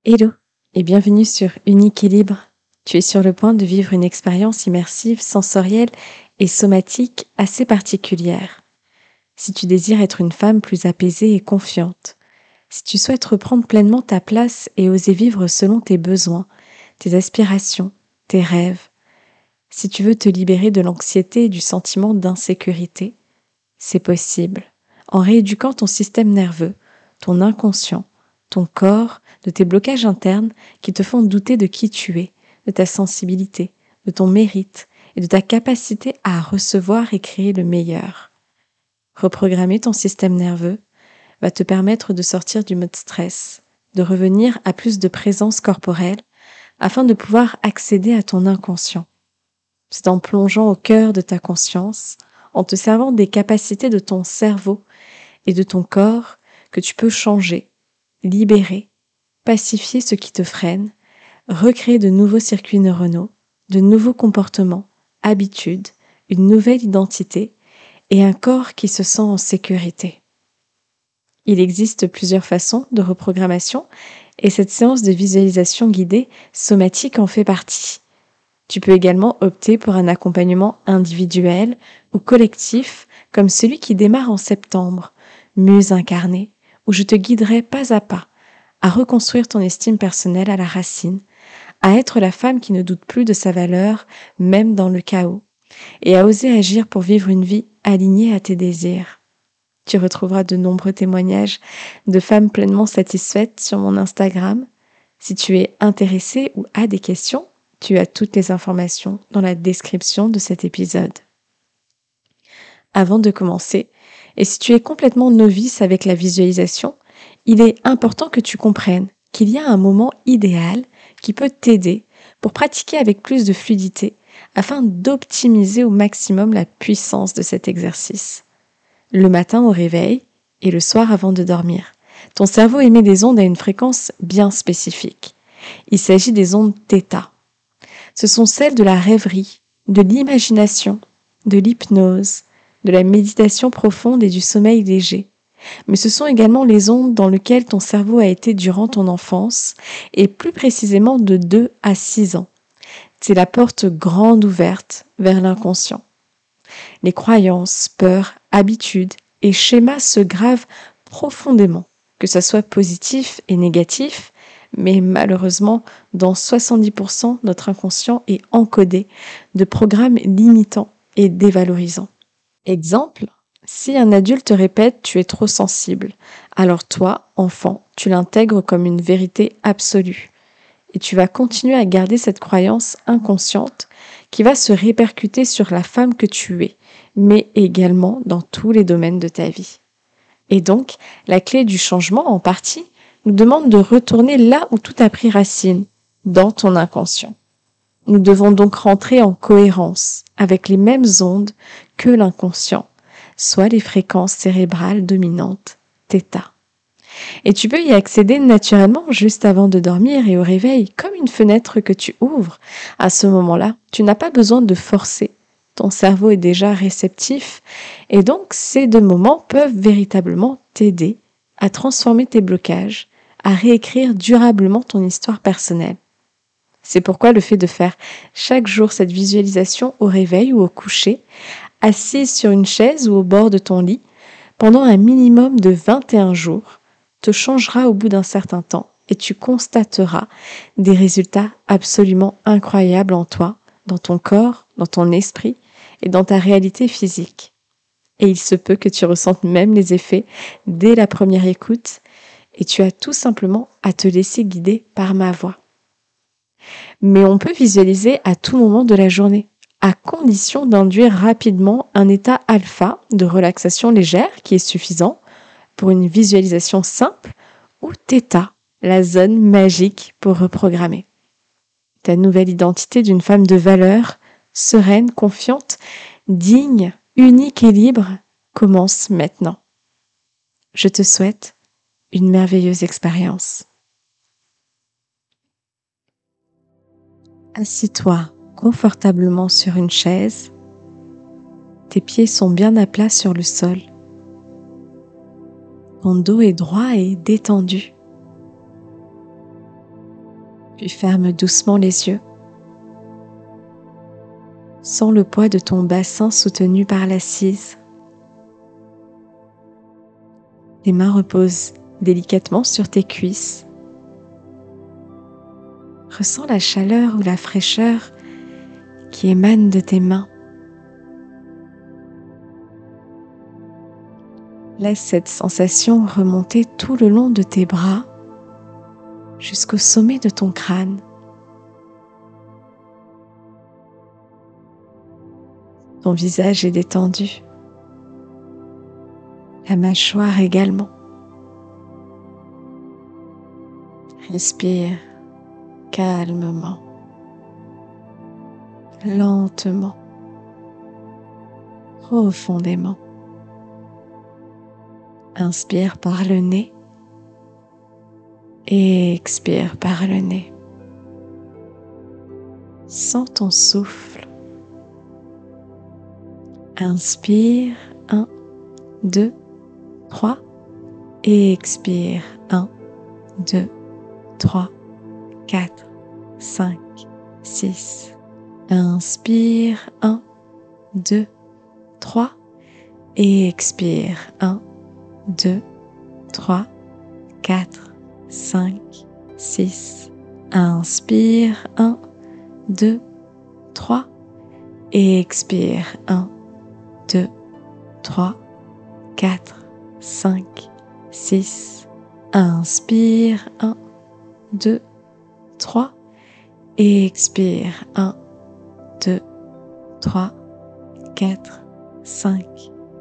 Hello et bienvenue sur Unique et Libre. Tu es sur le point de vivre une expérience immersive, sensorielle et somatique assez particulière. Si tu désires être une femme plus apaisée et confiante, si tu souhaites reprendre pleinement ta place et oser vivre selon tes besoins, tes aspirations, tes rêves, si tu veux te libérer de l'anxiété et du sentiment d'insécurité, c'est possible en rééduquant ton système nerveux, ton inconscient, ton corps, de tes blocages internes qui te font douter de qui tu es, de ta sensibilité, de ton mérite et de ta capacité à recevoir et créer le meilleur. Reprogrammer ton système nerveux va te permettre de sortir du mode stress, de revenir à plus de présence corporelle afin de pouvoir accéder à ton inconscient. C'est en plongeant au cœur de ta conscience, en te servant des capacités de ton cerveau et de ton corps que tu peux changer, libérer, pacifier ce qui te freine, recréer de nouveaux circuits neuronaux, de nouveaux comportements, habitudes, une nouvelle identité et un corps qui se sent en sécurité. Il existe plusieurs façons de reprogrammation et cette séance de visualisation guidée somatique en fait partie. Tu peux également opter pour un accompagnement individuel ou collectif comme celui qui démarre en septembre, Muse incarnée, où je te guiderai pas à pas à reconstruire ton estime personnelle à la racine, à être la femme qui ne doute plus de sa valeur, même dans le chaos, et à oser agir pour vivre une vie alignée à tes désirs. Tu retrouveras de nombreux témoignages de femmes pleinement satisfaites sur mon Instagram. Si tu es intéressé ou as des questions, tu as toutes les informations dans la description de cet épisode. Avant de commencer, et si tu es complètement novice avec la visualisation, il est important que tu comprennes qu'il y a un moment idéal qui peut t'aider pour pratiquer avec plus de fluidité afin d'optimiser au maximum la puissance de cet exercice. Le matin au réveil et le soir avant de dormir, ton cerveau émet des ondes à une fréquence bien spécifique. Il s'agit des ondes θ. Ce sont celles de la rêverie, de l'imagination, de l'hypnose, de la méditation profonde et du sommeil léger. Mais ce sont également les ondes dans lesquelles ton cerveau a été durant ton enfance, et plus précisément de 2 à 6 ans. C'est la porte grande ouverte vers l'inconscient. Les croyances, peurs, habitudes et schémas se gravent profondément, que ce soit positif et négatif, mais malheureusement, dans 70%, notre inconscient est encodé de programmes limitants et dévalorisants. Exemple, si un adulte répète « tu es trop sensible », alors toi, enfant, tu l'intègres comme une vérité absolue. Et tu vas continuer à garder cette croyance inconsciente qui va se répercuter sur la femme que tu es, mais également dans tous les domaines de ta vie. Et donc, la clé du changement, en partie, nous demande de retourner là où tout a pris racine, dans ton inconscient. Nous devons donc rentrer en cohérence avec les mêmes ondes que l'inconscient, soit les fréquences cérébrales dominantes, θ. Et tu peux y accéder naturellement juste avant de dormir et au réveil, comme une fenêtre que tu ouvres. À ce moment-là, tu n'as pas besoin de forcer. Ton cerveau est déjà réceptif et donc ces 2 moments peuvent véritablement t'aider à transformer tes blocages, à réécrire durablement ton histoire personnelle. C'est pourquoi le fait de faire chaque jour cette visualisation au réveil ou au coucher, assise sur une chaise ou au bord de ton lit, pendant un minimum de 21 jours, te changera au bout d'un certain temps et tu constateras des résultats absolument incroyables en toi, dans ton corps, dans ton esprit et dans ta réalité physique. Et il se peut que tu ressentes même les effets dès la première écoute et tu as tout simplement à te laisser guider par ma voix. Mais on peut visualiser à tout moment de la journée, à condition d'induire rapidement un état alpha de relaxation légère qui est suffisant pour une visualisation simple, ou θ, la zone magique pour reprogrammer. Ta nouvelle identité d'une femme de valeur, sereine, confiante, digne, unique et libre commence maintenant. Je te souhaite une merveilleuse expérience. Assis-toi confortablement sur une chaise. Tes pieds sont bien à plat sur le sol. Ton dos est droit et détendu. Puis ferme doucement les yeux. Sens le poids de ton bassin soutenu par l'assise. Tes mains reposent délicatement sur tes cuisses. Ressens la chaleur ou la fraîcheur qui émane de tes mains. Laisse cette sensation remonter tout le long de tes bras jusqu'au sommet de ton crâne. Ton visage est détendu, la mâchoire également. Respire calmement, lentement, profondément. Inspire par le nez et expire par le nez. Sens ton souffle. Inspire, 1, 2, 3 et expire, 1, 2, 3, 4, 5, 6. Inspire, 1, 2, 3 et expire, 1, 2, 3, 4, 5, 6. Inspire, 1, 2, 3 et expire, 1, 2, 3, 4, 5, 6. Inspire, 1, 2, 3 et expire, 1, 2, 3, 4, 5,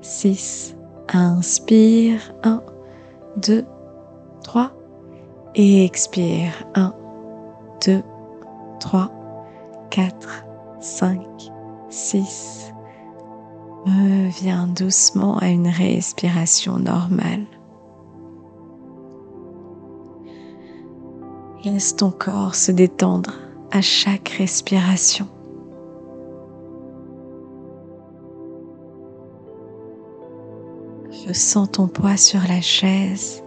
6. Inspire, 1, 2, 3 et expire, 1, 2, 3, 4, 5, 6. Reviens doucement à une respiration normale. Laisse ton corps se détendre à chaque respiration. Ressens ton poids sur la chaise,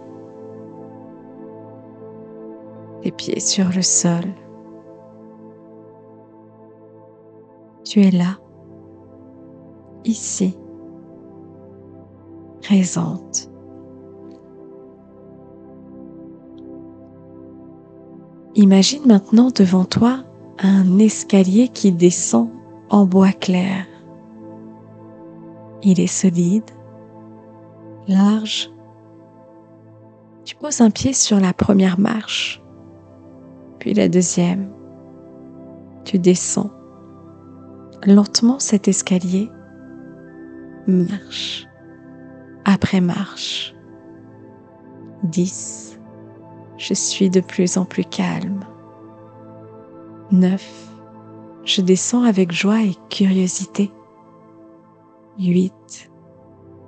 tes pieds sur le sol. Tu es là, ici, présente. Imagine maintenant devant toi un escalier qui descend en bois clair. Il est solide, large. Tu poses un pied sur la première marche, puis la deuxième. Tu descends lentement cet escalier, marche après marche. 10. Je suis de plus en plus calme. 9. Je descends avec joie et curiosité. 8.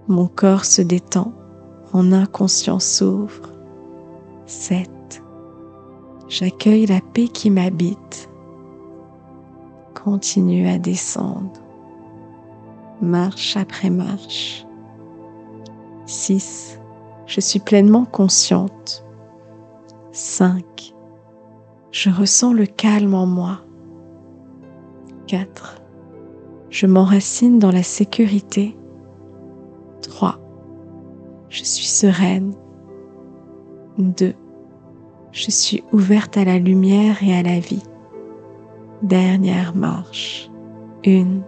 Mon corps se détend, mon inconscient s'ouvre. 7. J'accueille la paix qui m'habite. Continue à descendre, marche après marche. 6. Je suis pleinement consciente. 5. Je ressens le calme en moi. 4. Je m'enracine dans la sécurité. 3. Je suis sereine. 2. Je suis ouverte à la lumière et à la vie. Dernière marche. 1.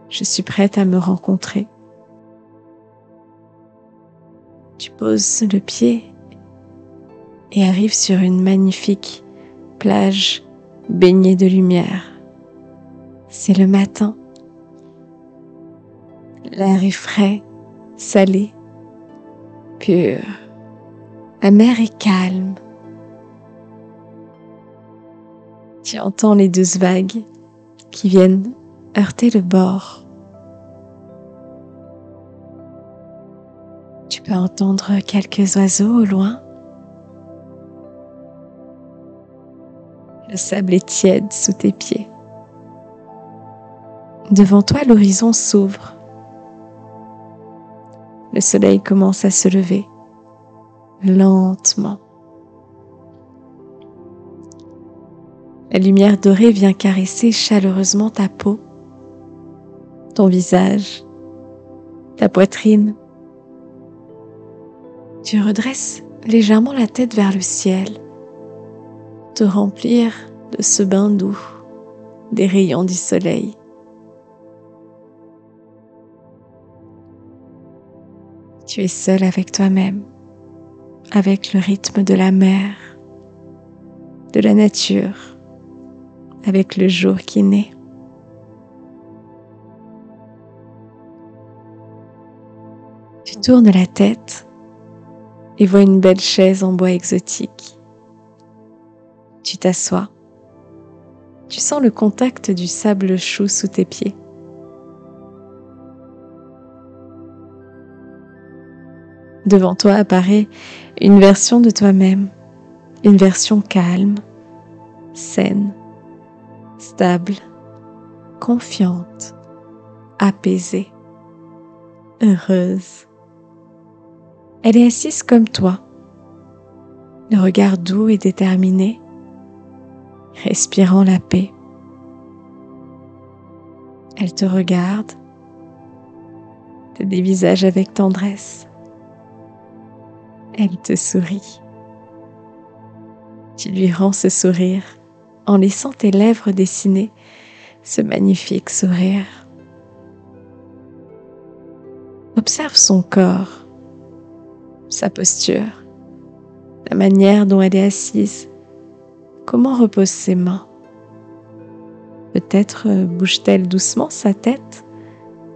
Je suis prête à me rencontrer. Tu poses le pied et arrives sur une magnifique plage baignée de lumière. C'est le matin. L'air est frais, salé, pur. La mer est calme. Tu entends les douces vagues qui viennent heurter le bord. Tu peux entendre quelques oiseaux au loin. Le sable est tiède sous tes pieds. Devant toi, l'horizon s'ouvre. Le soleil commence à se lever, lentement. La lumière dorée vient caresser chaleureusement ta peau, ton visage, ta poitrine. Tu redresses légèrement la tête vers le ciel, te remplir de ce bain doux, des rayons du soleil. Tu es seul avec toi-même, avec le rythme de la mer, de la nature, avec le jour qui naît. Tu tournes la tête et vois une belle chaise en bois exotique. Tu t'assois. Tu sens le contact du sable chaud sous tes pieds. Devant toi apparaît une version de toi-même, une version calme, saine, stable, confiante, apaisée, heureuse. Elle est assise comme toi, le regard doux et déterminé, respirant la paix. Elle te regarde, te dévisage avec tendresse. Elle te sourit. Tu lui rends ce sourire en laissant tes lèvres dessiner ce magnifique sourire. Observe son corps, sa posture, la manière dont elle est assise, comment reposent ses mains. Peut-être bouge-t-elle doucement sa tête,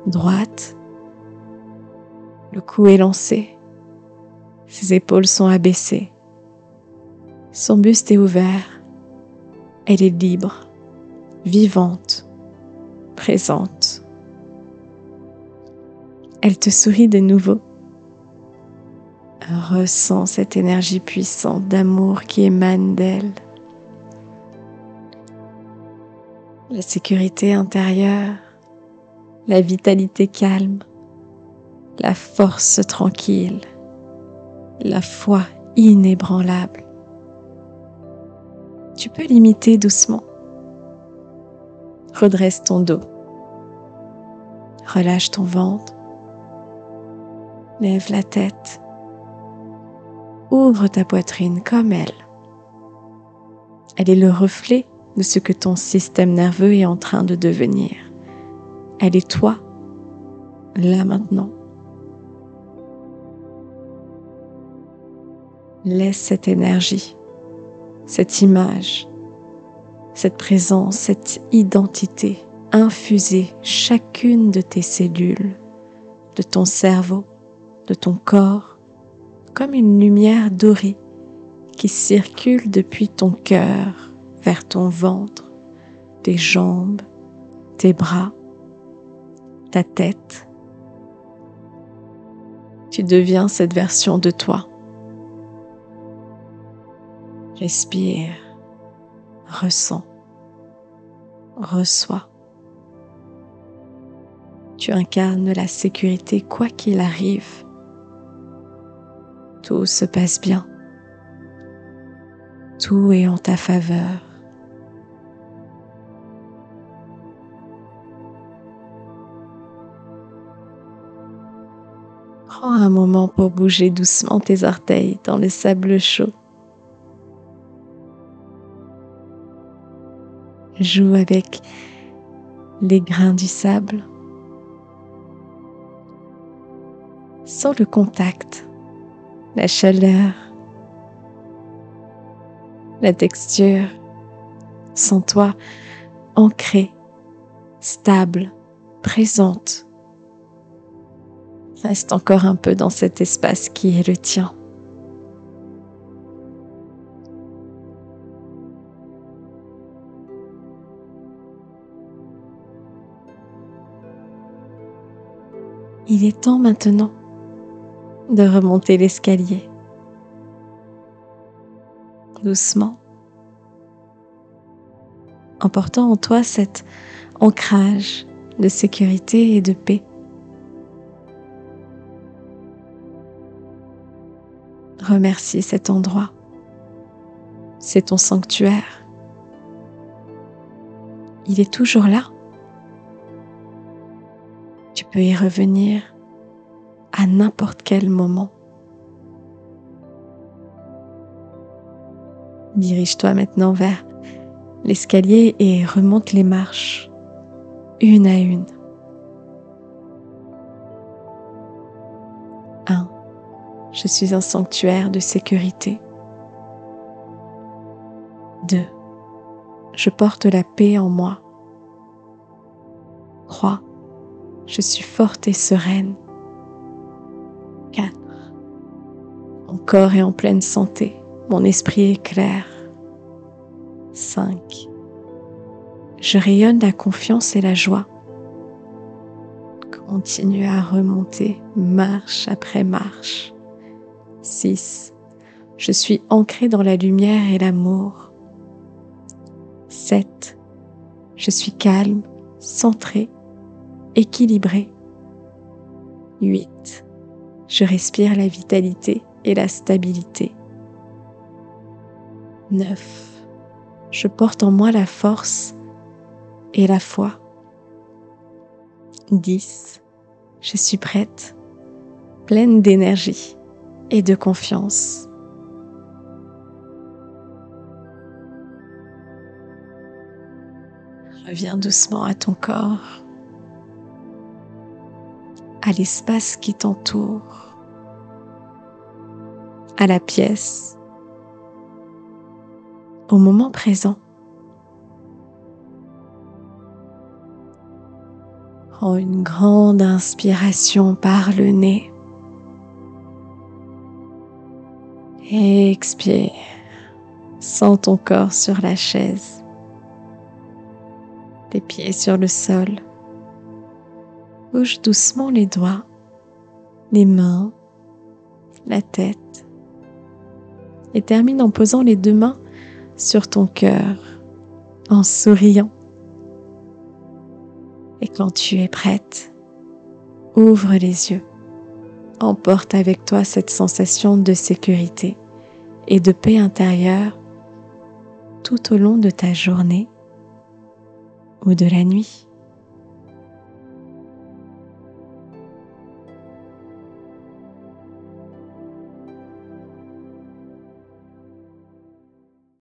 droite. Le cou est lancé, ses épaules sont abaissées. Son buste est ouvert, elle est libre, vivante, présente. Elle te sourit de nouveau. Ressens cette énergie puissante d'amour qui émane d'elle. La sécurité intérieure, la vitalité calme, la force tranquille, la foi inébranlable. Tu peux l'imiter doucement. Redresse ton dos. Relâche ton ventre. Lève la tête. Ouvre ta poitrine comme elle. Elle est le reflet de ce que ton système nerveux est en train de devenir. Elle est toi, là maintenant. Laisse cette énergie, cette image, cette présence, cette identité infuser chacune de tes cellules, de ton cerveau, de ton corps, comme une lumière dorée qui circule depuis ton cœur vers ton ventre, tes jambes, tes bras, ta tête. Tu deviens cette version de toi. Respire, ressens, reçois. Tu incarnes la sécurité quoi qu'il arrive. Tout se passe bien. Tout est en ta faveur. Prends un moment pour bouger doucement tes orteils dans le sable chaud. Joue avec les grains du sable. Sens le contact, la chaleur, la texture. Sens-toi ancrée, stable, présente. Reste encore un peu dans cet espace qui est le tien. Il est temps maintenant de remonter l'escalier. Doucement, en portant en toi cet ancrage de sécurité et de paix. Remercie cet endroit. C'est ton sanctuaire. il est toujours là. Tu peux y revenir à n'importe quel moment. Dirige-toi maintenant vers l'escalier et remonte les marches, une à une. 1. Je suis un sanctuaire de sécurité. 2. Je porte la paix en moi. 3. Je suis forte et sereine. 4. Mon corps est en pleine santé. Mon esprit est clair. 5. Je rayonne la confiance et la joie. Continue à remonter marche après marche. 6. Je suis ancrée dans la lumière et l'amour. 7. Je suis calme, centrée, équilibrée. 8. Je respire la vitalité et la stabilité. 9. Je porte en moi la force et la foi. 10. Je suis prête, pleine d'énergie et de confiance. Reviens doucement à ton corps, à l'espace qui t'entoure, à la pièce, au moment présent. Prends une grande inspiration par le nez. Expire. Sens ton corps sur la chaise, tes pieds sur le sol. Bouge doucement les doigts, les mains, la tête. Et termine en posant les 2 mains sur ton cœur, en souriant. Et quand tu es prête, ouvre les yeux. Emporte avec toi cette sensation de sécurité et de paix intérieure tout au long de ta journée ou de la nuit.